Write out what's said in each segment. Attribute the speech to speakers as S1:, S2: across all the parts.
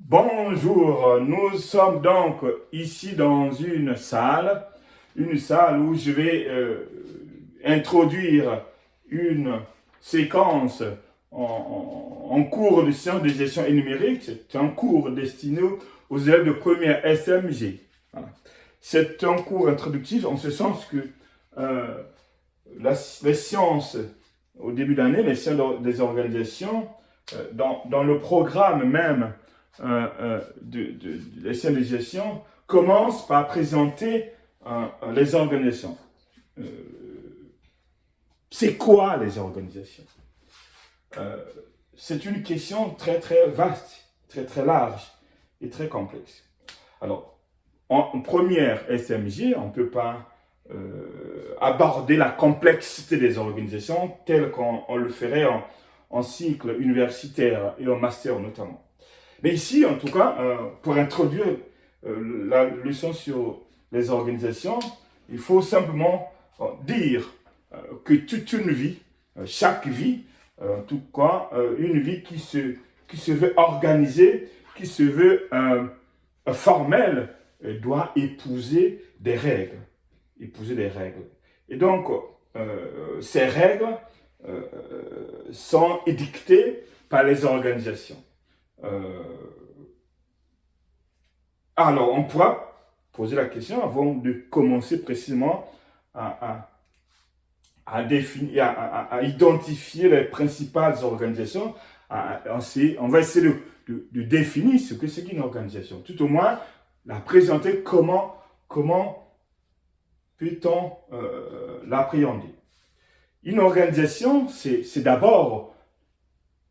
S1: Bonjour, nous sommes donc ici dans une salle où je vais introduire une séquence en cours de sciences de gestion et numérique. C'est un cours destiné aux élèves de première SMG. Voilà. C'est un cours introductif en ce sens que les sciences, au début d'année, les sciences des organisations, dans le programme même de les sciences de gestion, commence par présenter les organisations. C'est quoi les organisations? C'est une question très très vaste, très très large et très complexe. Alors, en première SMG, on ne peut pas aborder la complexité des organisations telle qu'on le ferait en cycle universitaire et en master notamment. Mais ici, en tout cas, pour introduire la leçon sur les organisations, il faut simplement dire que toute une vie, chaque vie, en tout cas, une vie qui se veut organisée, qui se veut formelle, doit épouser des règles. Épouser des règles. Et donc, ces règles sont édictées par les organisations. Alors, on pourra poser la question avant de commencer précisément à définir, à identifier les principales organisations. On va essayer de définir ce que c'est qu'une organisation. Tout au moins, la présenter comment peut-on l'appréhender. Une organisation, c'est d'abord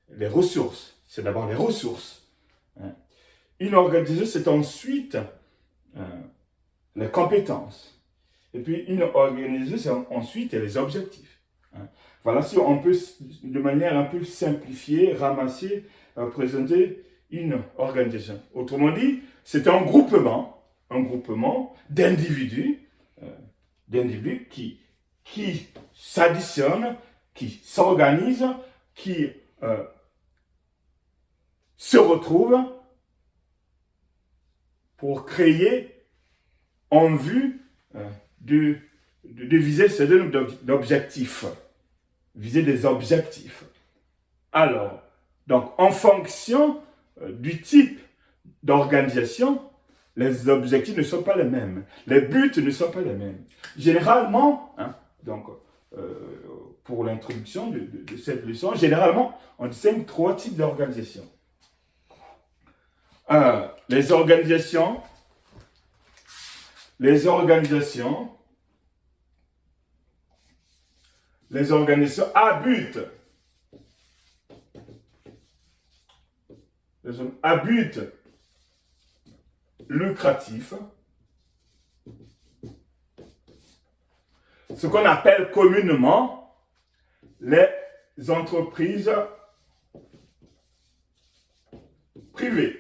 S1: les ressources. C'est d'abord les ressources. Une organisation, c'est ensuite les compétences. Et puis, une organisation, c'est ensuite les objectifs. Voilà, si on peut, de manière un peu simplifiée, ramasser, présenter une organisation. Autrement dit, c'est un groupement d'individus qui s'additionnent, qui s'organisent, qui se retrouvent pour créer en vue de viser ce nombre d'objectifs. Viser des objectifs. Alors, donc, en fonction du type d'organisation, les objectifs ne sont pas les mêmes. Les buts ne sont pas les mêmes. Généralement, pour l'introduction de cette leçon, généralement, on distingue trois types d'organisations. Les organisations à but. À but lucratif. Ce qu'on appelle communément les entreprises privées.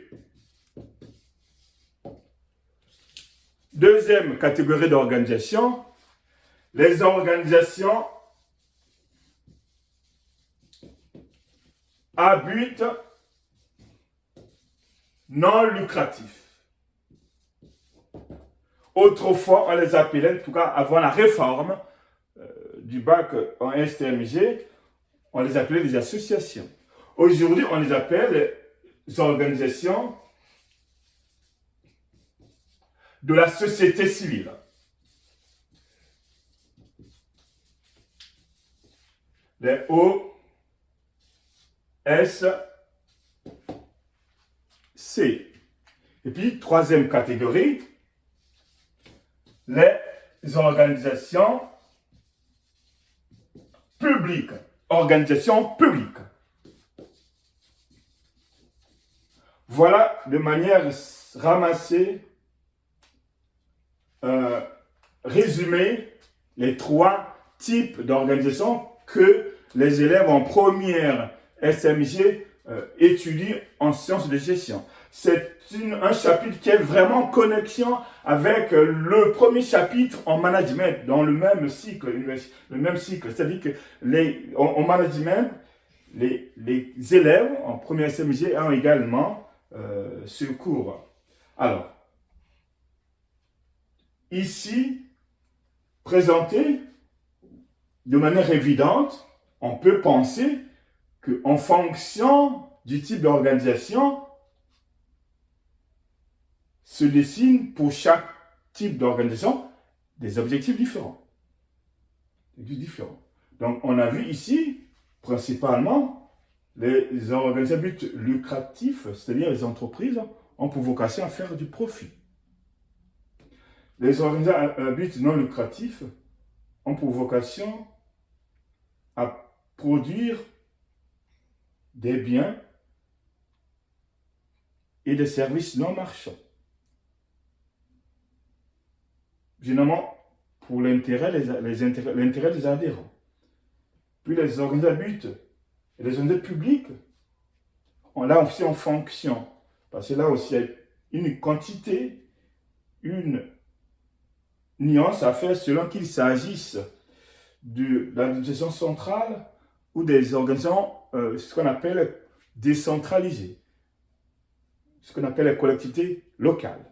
S1: Deuxième catégorie d'organisation, les organisations à but non lucratif. Autrefois, on les appelait, en tout cas avant la réforme du bac en STMG, on les appelait des associations. Aujourd'hui, on les appelle les organisations de la société civile. Les OSC. Et puis, troisième catégorie, les organisations publiques. Organisations publiques. Voilà de manière ramassée, résumée, les trois types d'organisations que les élèves en première SMG étudient en sciences de gestion. C'est un chapitre qui est vraiment en connexion avec le premier chapitre en management dans le même cycle. C'est-à-dire que en management, les élèves en première SMG ont également ce cours. Alors, ici, présenté de manière évidente, on peut penser qu'en fonction du type d'organisation, se dessinent pour chaque type d'organisation des objectifs différents. Donc, on a vu ici, principalement, les organisations à but lucratif, c'est-à-dire les entreprises, ont pour vocation à faire du profit. Les organisations à but non lucratif ont pour vocation à produire des biens et des services non marchands. Généralement, pour l'intérêt des adhérents. Puis les organisations à but et les organisations publiques, là aussi en fonction, parce que là aussi il y a une quantité, une nuance à faire selon qu'il s'agisse de l'administration centrale ou des organisations, ce qu'on appelle décentralisées, ce qu'on appelle les collectivités locales.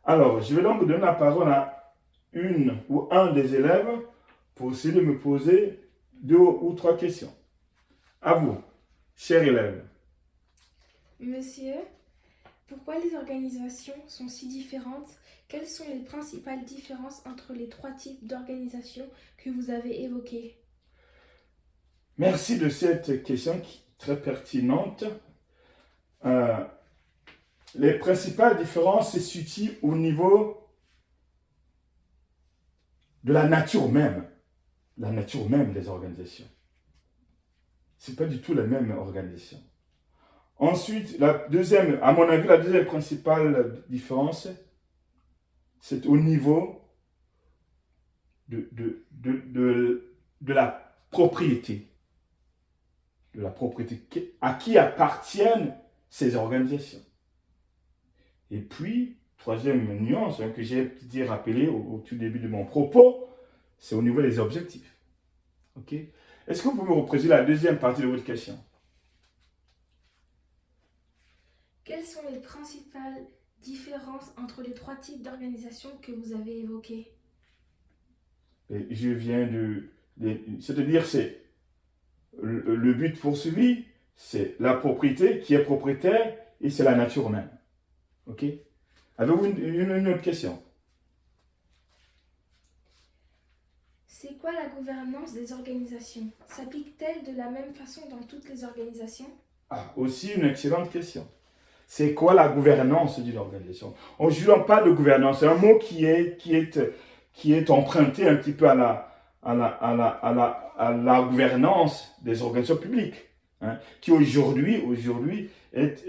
S1: Alors, je vais donc donner la parole à une ou un des élèves pour essayer de me poser 2 ou 3 questions. À vous, chers élèves.
S2: Monsieur, pourquoi les organisations sont si différentes? Quelles sont les principales différences entre les 3 types d'organisations que vous avez évoquées?
S1: Merci de cette question très pertinente. Les principales différences se situent au niveau de la nature même des organisations. Ce n'est pas du tout la même organisation. Ensuite, à mon avis, la deuxième principale différence, c'est au niveau de la propriété. De la propriété. À qui appartiennent ces organisations. Et puis, troisième nuance que j'ai rappelée au tout début de mon propos, c'est au niveau des objectifs. Ok? Est-ce que vous pouvez me représenter la deuxième partie de votre question?
S2: Quelles sont les principales différences entre les 3 types d'organisations que vous avez évoquées?
S1: Je viens c'est-à-dire, c'est le but poursuivi, c'est la propriété qui est propriétaire et c'est la nature même. Ok? Avez-vous une autre question?
S2: C'est quoi la gouvernance des organisations? S'applique-t-elle de la même façon dans toutes les organisations?
S1: Aussi une excellente question. C'est quoi la gouvernance d'une organisation? Aujourd'hui, on parle de gouvernance. C'est un mot qui est emprunté un petit peu à la gouvernance des organisations publiques, hein, qui aujourd'hui est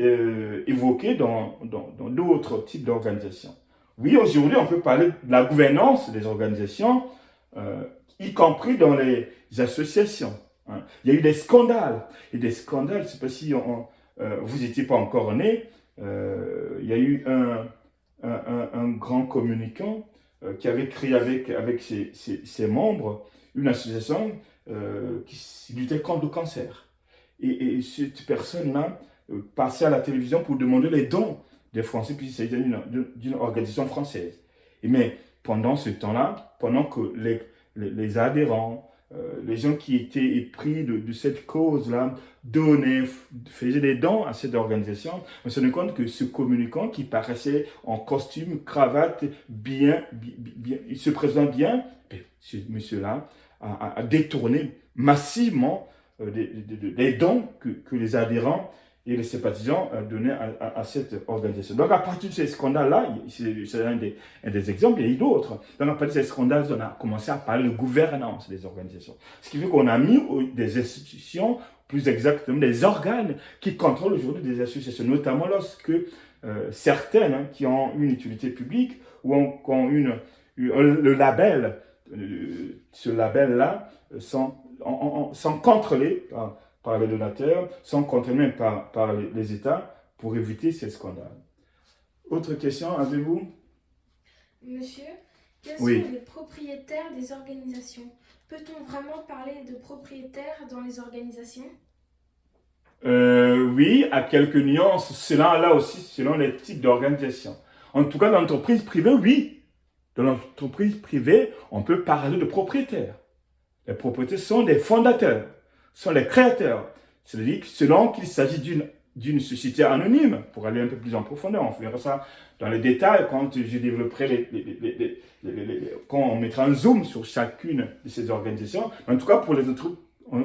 S1: évoquée dans d'autres types d'organisations. Oui, aujourd'hui, on peut parler de la gouvernance des organisations, y compris dans les associations. Hein. Il y a eu des scandales. Et des scandales, je ne sais pas si vous n'étiez pas encore né, il y a eu un grand communicant qui avait créé avec ses membres une association qui luttait contre le cancer. Et cette personne-là passait à la télévision pour demander les dons des Français, puis c'était d'une organisation française. Mais pendant ce temps-là, pendant que les adhérents, les gens qui étaient épris de cette cause-là, faisaient des dons à cette organisation, on se rend compte que ce communicant qui paraissait en costume, cravate, il se présente bien, ce monsieur-là a détourné massivement des dons que les adhérents et les sympathisants donnaient à cette organisation. Donc à partir de ces scandales-là, c'est un des exemples, il y a eu d'autres. Donc à partir de ces scandales, on a commencé à parler de gouvernance des organisations. Ce qui fait qu'on a mis des institutions, plus exactement des organes qui contrôlent aujourd'hui des associations, notamment lorsque certaines qui ont une utilité publique ou ont le label, ce label-là, sont contrôlés par les donateurs, sont contrôlés même par les États pour éviter ces scandales. Autre question, avez-vous?
S2: Monsieur, quels
S1: Oui.
S2: sont les propriétaires des organisations? Peut-on vraiment parler de propriétaires dans les organisations?
S1: Oui, à quelques nuances, selon, là aussi, selon les types d'organisation. En tout cas, dans l'entreprise privée, oui. Dans l'entreprise privée, on peut parler de propriétaires. Les propriétaires sont des fondateurs, sont les créateurs. C'est-à-dire que selon qu'il s'agit d'une société anonyme, pour aller un peu plus en profondeur, on verra ça dans les détails quand je développerai quand on mettra un zoom sur chacune de ces organisations. En tout cas, pour les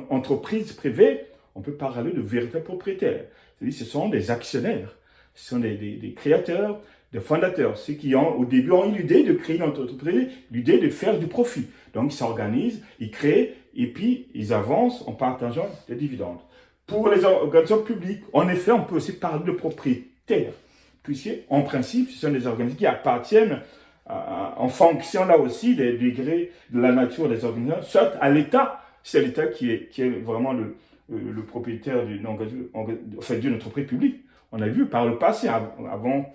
S1: entreprises privées, on peut parler de véritables propriétaires. C'est-à-dire que ce sont des actionnaires, ce sont des créateurs, des fondateurs, ceux qui au début ont eu l'idée de créer une entreprise, l'idée de faire du profit. Donc ils s'organisent, ils créent et puis ils avancent en partageant des dividendes. Pour les organisations publiques, en effet, on peut aussi parler de propriétaires, puisque en principe, ce sont des organisations qui appartiennent en fonction là aussi des degrés de la nature des organisations, soit à l'État, c'est l'État qui est vraiment le propriétaire d'une entreprise publique. On a vu par le passé, avant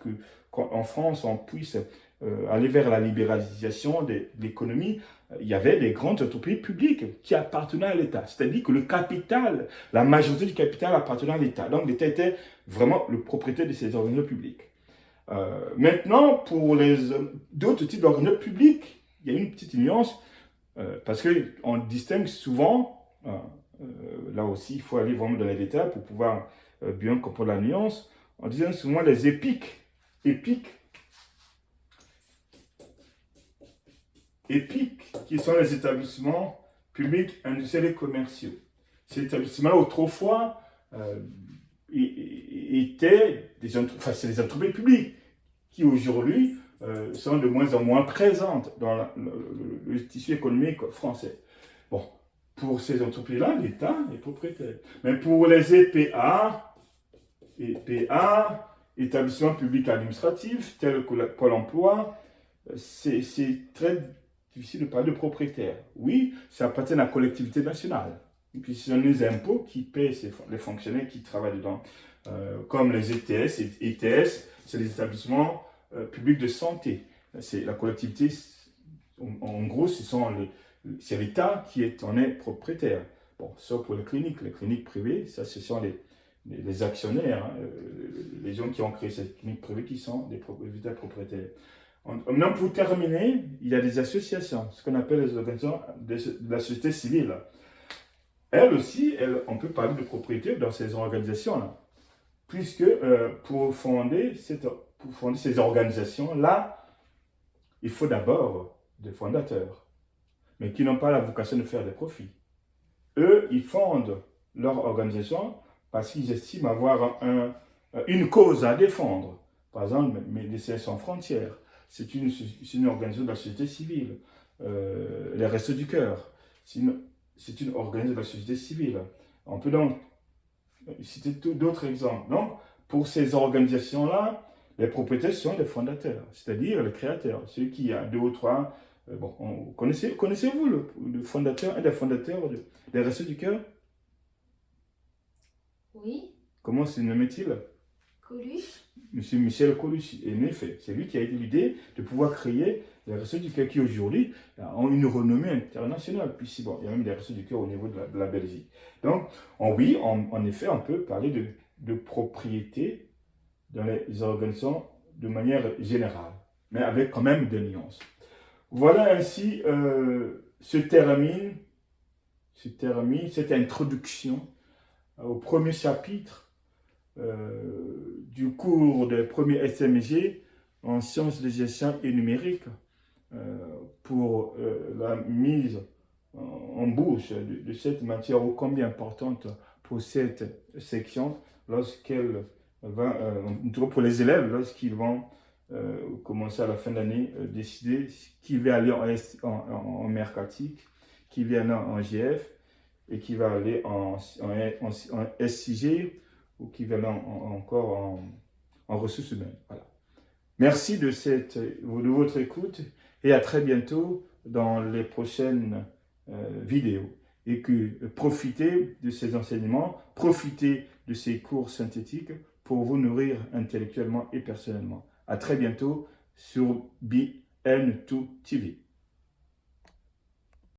S1: qu'en France on puisse aller vers la libéralisation de l'économie, il y avait des grandes entreprises publiques qui appartenaient à l'État. C'est-à-dire que le capital, la majorité du capital appartenait à l'État. Donc l'État était vraiment le propriétaire de ces organisations publiques. Maintenant, pour d'autres types d'organisations publiques, il y a une petite nuance, parce qu'on distingue souvent, là aussi il faut aller vraiment dans les détails pour pouvoir bien comprendre la nuance, on distingue souvent les EPIC. EPIC, qui sont les établissements publics, industriels et commerciaux. Ces établissements-là, autrefois, étaient des entreprises publiques qui aujourd'hui sont de moins en moins présentes dans le tissu économique français. Bon, pour ces entreprises-là, l'État est propriétaire. Mais pour les EPA, établissements publics administratifs, tels que Pôle emploi, c'est très difficile de parler de propriétaire. Oui, ça appartient à la collectivité nationale. Et puis, ce sont les impôts qui paient les fonctionnaires qui travaillent dedans. Comme les ETS. ETS, c'est les établissements publics de santé. C'est la collectivité, en gros, c'est l'État qui en est propriétaire. Bon, sauf pour les cliniques privées, ça, ce sont les actionnaires, hein, les gens qui ont créé ces cliniques privées qui sont des propriétaires. Maintenant, pour terminer, il y a des associations, ce qu'on appelle les organisations de la société civile. Elles aussi, on peut parler de propriété dans ces organisations-là. Puisque pour fonder ces organisations-là, il faut d'abord des fondateurs, mais qui n'ont pas la vocation de faire des profits. Eux, ils fondent leur organisation parce qu'ils estiment avoir une cause à défendre. Par exemple, Médecins sans frontières, c'est une organisation de la société civile. Les Restos du Cœur, c'est une organisation de la société civile. On peut donc citer d'autres exemples. Donc, pour ces organisations-là, les propriétaires sont les fondateurs, c'est-à-dire les créateurs, ceux qui ont 2 ou 3. Connaissez-vous le fondateur, un des fondateurs des Restos du Cœur?
S2: Oui.
S1: Comment se nommait-il?
S2: Coluche.
S1: Monsieur Michel Coluche. Et en effet, c'est lui qui a eu l'idée de pouvoir créer les Restos du Cœur qui aujourd'hui ont une renommée internationale. Puis bon, il y a même des Restos du Cœur au niveau de la Belgique. Donc, oui, en effet, on peut parler de propriété dans les organisations de manière générale, mais avec quand même des nuances. Voilà ainsi se termine cette introduction au premier chapitre du cours de premier SMG en sciences de gestion et numérique pour la mise en bouche de cette matière ô combien importante pour cette section lorsqu'elle va, pour les élèves, lorsqu'ils vont commencer à la fin de l'année, décider qui va aller en mercatique, qui va aller en GF et qui va aller en SIG ou qui va aller encore en ressources humaines. Voilà. Merci de votre écoute et à très bientôt dans les prochaines vidéos. Et que profitez de ces enseignements, profitez de ces cours synthétiques pour vous nourrir intellectuellement et personnellement. À très bientôt sur BN2 TV.